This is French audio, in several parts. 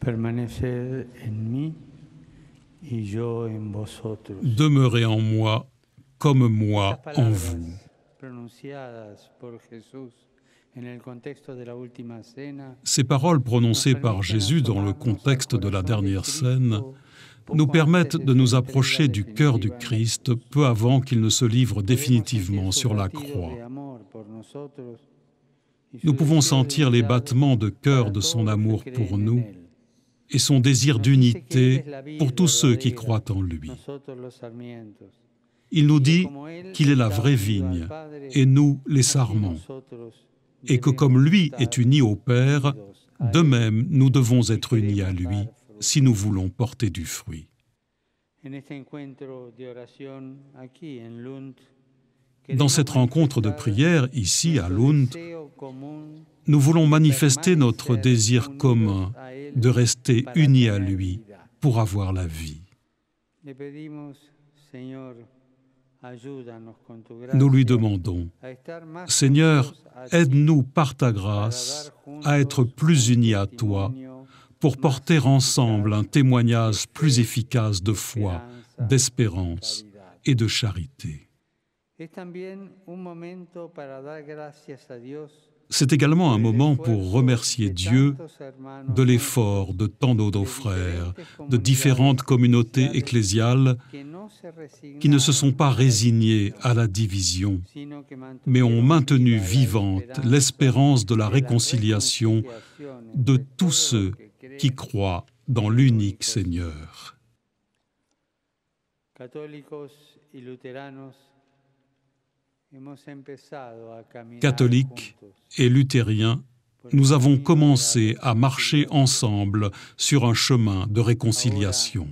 permaneced en mí y yo en vosotros. Demeurez en moi comme moi en vous. Pronunciadas por Jesús en el contexto de la última cena, Ces paroles prononcées par Jésus dans le contexte de la dernière scène nous permettent de nous approcher du cœur du Christ peu avant qu'il ne se livre définitivement sur la croix. Nous pouvons sentir les battements de cœur de son amour pour nous et son désir d'unité pour tous ceux qui croient en lui. Il nous dit qu'il est la vraie vigne et nous les sarments, et que comme lui est uni au Père, de même nous devons être unis à lui si nous voulons porter du fruit. Dans cette rencontre de prière, ici à Lund, nous voulons manifester notre désir commun de rester unis à lui pour avoir la vie. Nous lui demandons, Seigneur, aide-nous par ta grâce à être plus unis à toi pour porter ensemble un témoignage plus efficace de foi, d'espérance et de charité. C'est également un moment pour remercier Dieu de l'effort de tant de nos frères, de différentes communautés ecclésiales qui ne se sont pas résignés à la division, mais ont maintenu vivante l'espérance de la réconciliation de tous ceux qui croient dans l'unique Seigneur. Catholiques et luthériens, nous avons commencé à marcher ensemble sur un chemin de réconciliation.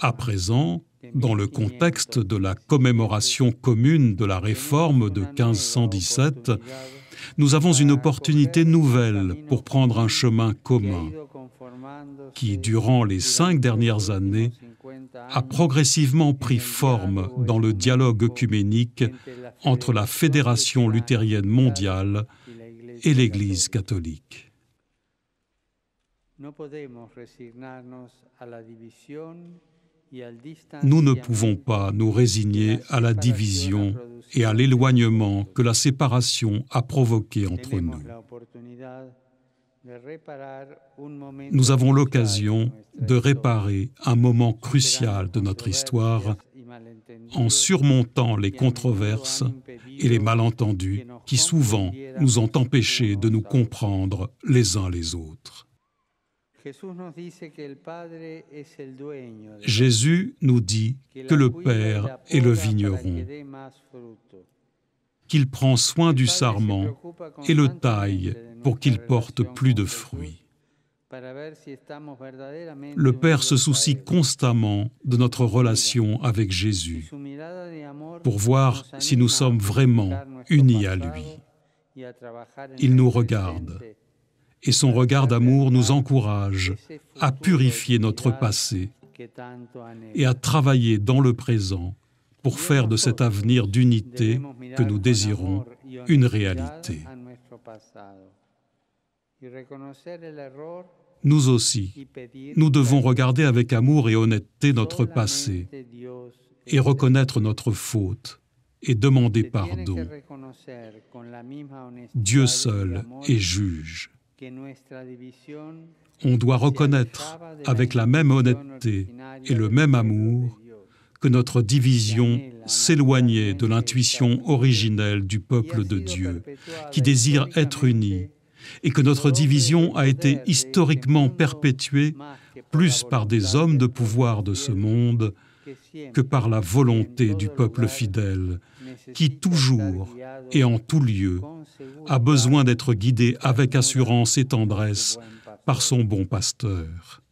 À présent, dans le contexte de la commémoration commune de la Réforme de 1517, nous avons une opportunité nouvelle pour prendre un chemin commun qui, durant les 5 dernières années, a progressivement pris forme dans le dialogue œcuménique entre la Fédération luthérienne mondiale et l'Église catholique. Nous ne pouvons pas nous résigner à la division et à l'éloignement que la séparation a provoqué entre nous. Nous avons l'occasion de réparer un moment crucial de notre histoire en surmontant les controverses et les malentendus qui souvent nous ont empêchés de nous comprendre les uns les autres. Jésus nous dit que le Père est le vigneron, qu'il prend soin du sarment et le taille pour qu'il porte plus de fruits. Le Père se soucie constamment de notre relation avec Jésus pour voir si nous sommes vraiment unis à lui. Il nous regarde et son regard d'amour nous encourage à purifier notre passé et à travailler dans le présent pour faire de cet avenir d'unité que nous désirons une réalité. Nous aussi, nous devons regarder avec amour et honnêteté notre passé et reconnaître notre faute et demander pardon. Dieu seul est juge. On doit reconnaître avec la même honnêteté et le même amour que notre division s'éloignait de l'intuition originelle du peuple de Dieu, qui désire être uni, et que notre division a été historiquement perpétuée plus par des hommes de pouvoir de ce monde que par la volonté du peuple fidèle, qui toujours et en tout lieu a besoin d'être guidé avec assurance et tendresse par son bon pasteur.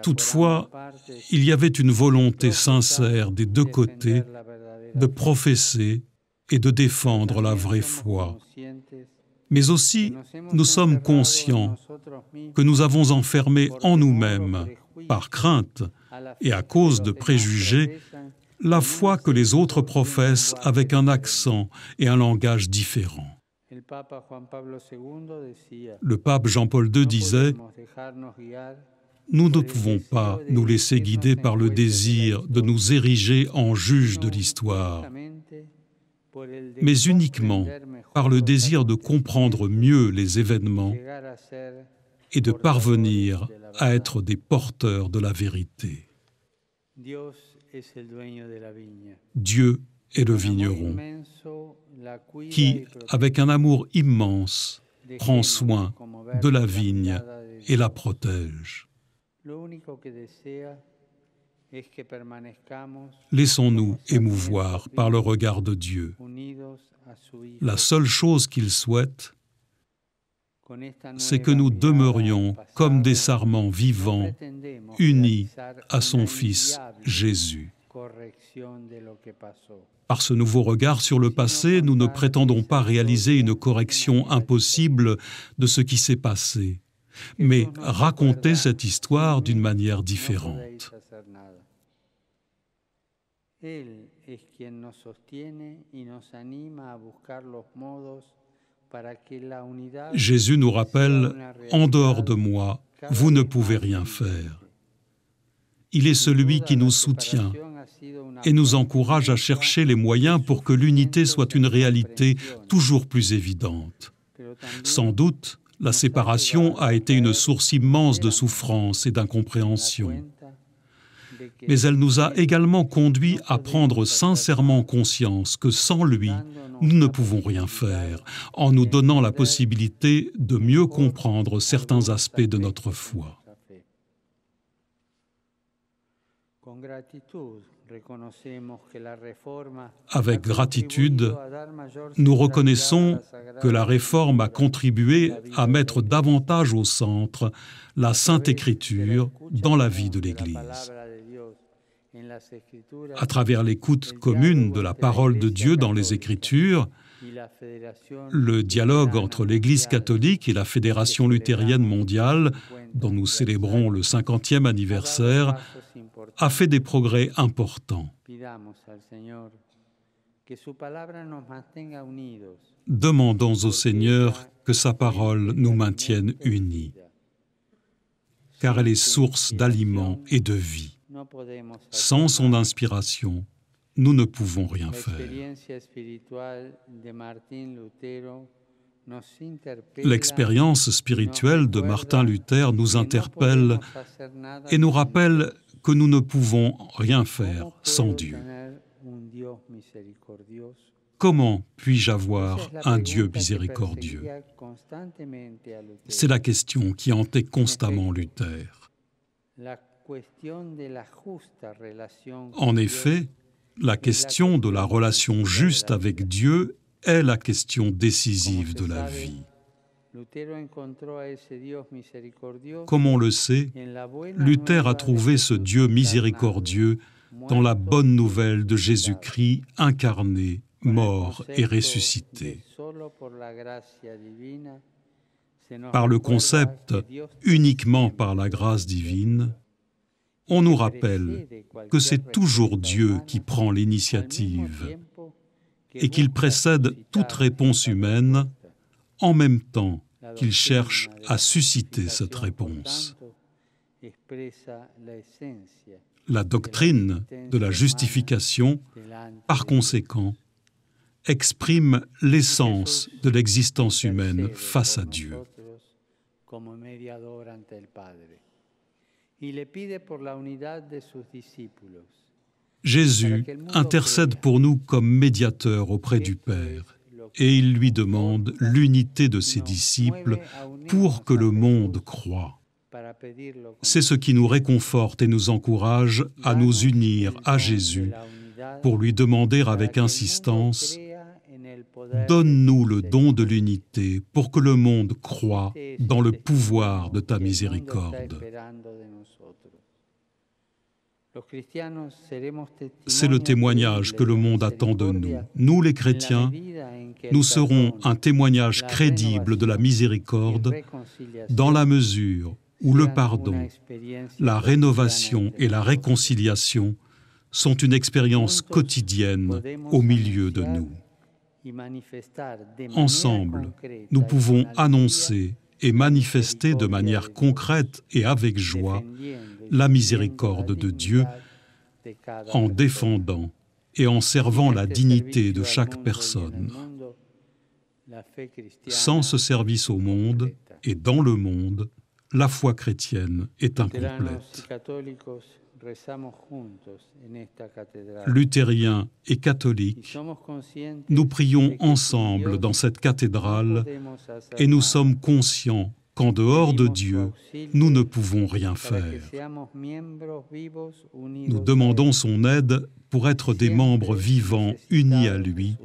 Toutefois, il y avait une volonté sincère des deux côtés de professer et de défendre la vraie foi. Mais aussi, nous sommes conscients que nous avons enfermé en nous-mêmes, par crainte et à cause de préjugés, la foi que les autres professent avec un accent et un langage différents. Le pape Jean-Paul II disait « Nous ne pouvons pas nous laisser guider par le désir de nous ériger en juges de l'histoire, mais uniquement par le désir de comprendre mieux les événements et de parvenir à être des porteurs de la vérité. » Dieu est le vigneron qui, avec un amour immense, prend soin de la vigne et la protège. Laissons-nous émouvoir par le regard de Dieu. La seule chose qu'il souhaite, c'est que nous demeurions comme des sarments vivants, unis à son Fils Jésus. Par ce nouveau regard sur le passé, nous ne prétendons pas réaliser une correction impossible de ce qui s'est passé, mais raconter cette histoire d'une manière différente. Jésus nous rappelle, en dehors de moi, vous ne pouvez rien faire. Il est celui qui nous soutient et nous encourage à chercher les moyens pour que l'unité soit une réalité toujours plus évidente. Sans doute, la séparation a été une source immense de souffrance et d'incompréhension. Mais elle nous a également conduits à prendre sincèrement conscience que sans lui, nous ne pouvons rien faire, en nous donnant la possibilité de mieux comprendre certains aspects de notre foi. Avec gratitude, nous reconnaissons que la réforme a contribué à mettre davantage au centre la Sainte Écriture dans la vie de l'Église. À travers l'écoute commune de la parole de Dieu dans les Écritures, le dialogue entre l'Église catholique et la Fédération luthérienne mondiale, dont nous célébrons le 50e anniversaire, a fait des progrès importants. Demandons au Seigneur que sa parole nous maintienne unis, car elle est source d'aliments et de vie. Sans son inspiration, nous ne pouvons rien faire. L'expérience spirituelle de Martin Luther nous interpelle et nous rappelle que nous ne pouvons rien faire sans Dieu. Comment puis-je avoir un Dieu miséricordieux? C'est la question qui hantait constamment Luther. En effet, la question de la relation juste avec Dieu est la question décisive de la vie. Comme on le sait, Luther a trouvé ce Dieu miséricordieux dans la bonne nouvelle de Jésus-Christ incarné, mort et ressuscité. Par le concept « uniquement par la grâce divine », on nous rappelle que c'est toujours Dieu qui prend l'initiative et qu'il précède toute réponse humaine en même temps qu'il cherche à susciter cette réponse. La doctrine de la justification, par conséquent, exprime l'essence de l'existence humaine face à Dieu. Jésus intercède pour nous comme médiateur auprès du Père et il lui demande l'unité de ses disciples pour que le monde croie. C'est ce qui nous réconforte et nous encourage à nous unir à Jésus pour lui demander avec insistance « Donne-nous le don de l'unité pour que le monde croie dans le pouvoir de ta miséricorde. » C'est le témoignage que le monde attend de nous. Nous, les chrétiens, nous serons un témoignage crédible de la miséricorde dans la mesure où le pardon, la rénovation et la réconciliation sont une expérience quotidienne au milieu de nous. Ensemble, nous pouvons annoncer et manifester de manière concrète et avec joie la miséricorde de Dieu en défendant et en servant la dignité de chaque personne. Sans ce service au monde et dans le monde, la foi chrétienne est incomplète. Luthériens et catholiques, nous prions ensemble dans cette cathédrale et nous sommes conscients qu'en dehors de Dieu, nous ne pouvons rien faire. Nous demandons son aide pour être des membres vivants unis à lui,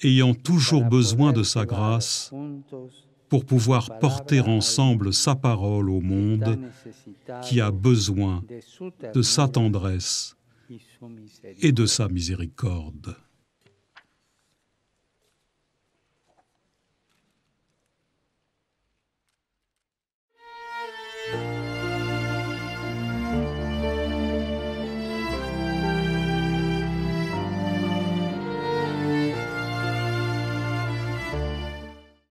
ayant toujours besoin de sa grâce pour pouvoir porter ensemble sa parole au monde qui a besoin de sa tendresse et de sa miséricorde.